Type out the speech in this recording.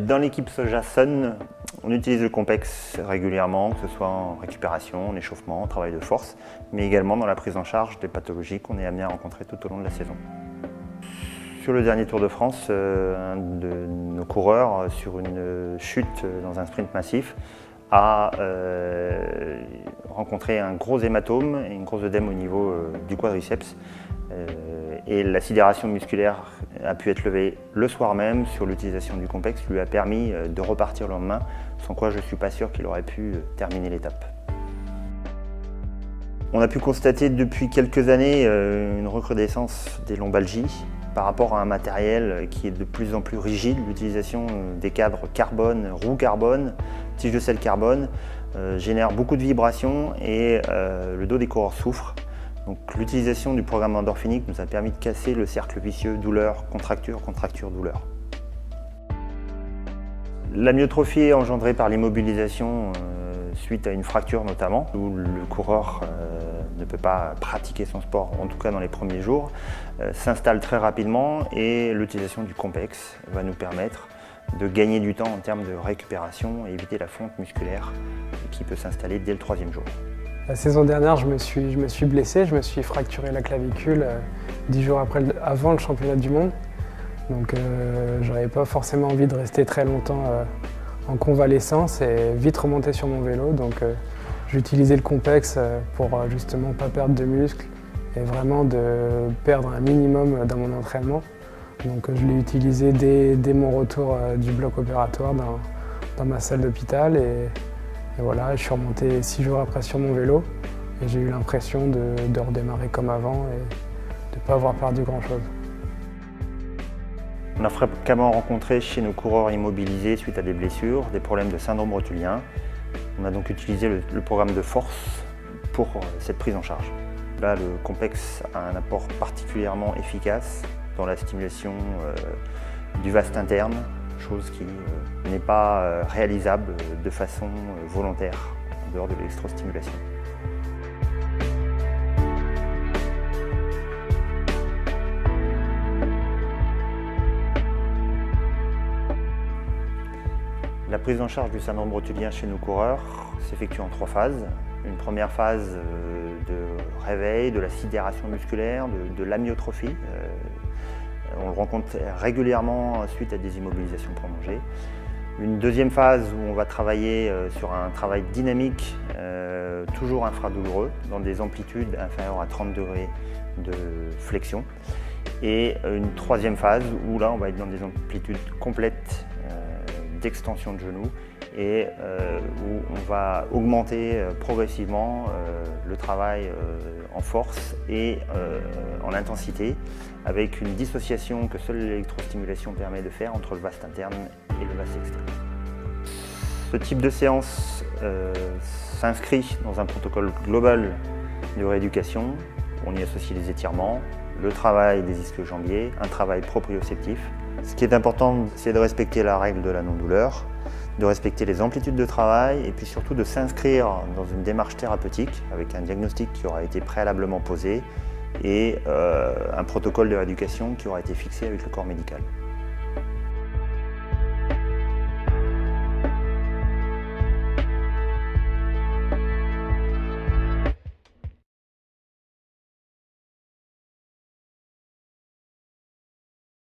Dans l'équipe Soja Sun, on utilise le Compex régulièrement, que ce soit en récupération, en échauffement, en travail de force, mais également dans la prise en charge des pathologies qu'on est amené à rencontrer tout au long de la saison. Sur le dernier Tour de France, un de nos coureurs, sur une chute dans un sprint massif, a rencontré un gros hématome et une grosse œdème au niveau du quadriceps. Et la sidération musculaire a pu être levée le soir même sur l'utilisation du Compex, lui a permis de repartir le lendemain, sans quoi je ne suis pas sûr qu'il aurait pu terminer l'étape. On a pu constater depuis quelques années une recrudescence des lombalgies par rapport à un matériel qui est de plus en plus rigide. L'utilisation des cadres carbone, roues carbone, tiges de selle carbone génère beaucoup de vibrations et le dos des coureurs souffre. Donc l'utilisation du programme endorphinique nous a permis de casser le cercle vicieux douleur, contracture, contracture, douleur. L'amyotrophie est engendrée par l'immobilisation suite à une fracture notamment, où le coureur ne peut pas pratiquer son sport, en tout cas dans les premiers jours, s'installe très rapidement et l'utilisation du Compex va nous permettre de gagner du temps en termes de récupération et éviter la fonte musculaire qui peut s'installer dès le 3e jour. La saison dernière, je me suis blessé, je me suis fracturé la clavicule 10 jours avant le championnat du monde. Donc j'avais pas forcément envie de rester très longtemps en convalescence et vite remonter sur mon vélo. Donc j'ai utilisé le Compex pour justement pas perdre de muscles et vraiment de perdre un minimum dans mon entraînement. Donc je l'ai utilisé dès mon retour du bloc opératoire dans ma salle d'hôpital. Et voilà, je suis remonté 6 jours après sur mon vélo et j'ai eu l'impression de redémarrer comme avant et de ne pas avoir perdu grand-chose. On a fréquemment rencontré chez nos coureurs immobilisés suite à des blessures, des problèmes de syndrome rotulien. On a donc utilisé le programme de force pour cette prise en charge. Là, le Compex a un apport particulièrement efficace dans la stimulation du vaste interne, chose qui n'est pas réalisable de façon volontaire en dehors de l'électrostimulation. La prise en charge du syndrome rotulien chez nos coureurs s'effectue en 3 phases. Une première phase de réveil, de la sidération musculaire, de l'amyotrophie. On le rencontre régulièrement suite à des immobilisations prolongées. Une deuxième phase où on va travailler sur un travail dynamique, toujours infradouloureux, dans des amplitudes inférieures à 30 degrés de flexion. Et une troisième phase où là on va être dans des amplitudes complètes d'extension de genoux et où on va augmenter progressivement le travail en force et en intensité avec une dissociation que seule l'électrostimulation permet de faire entre le vaste interne et le vaste externe. Ce type de séance s'inscrit dans un protocole global de rééducation. On y associe les étirements, le travail des ischio-jambiers, un travail proprioceptif. Ce qui est important, c'est de respecter la règle de la non-douleur, de respecter les amplitudes de travail et puis surtout de s'inscrire dans une démarche thérapeutique avec un diagnostic qui aura été préalablement posé et un protocole de rééducation qui aura été fixé avec le corps médical.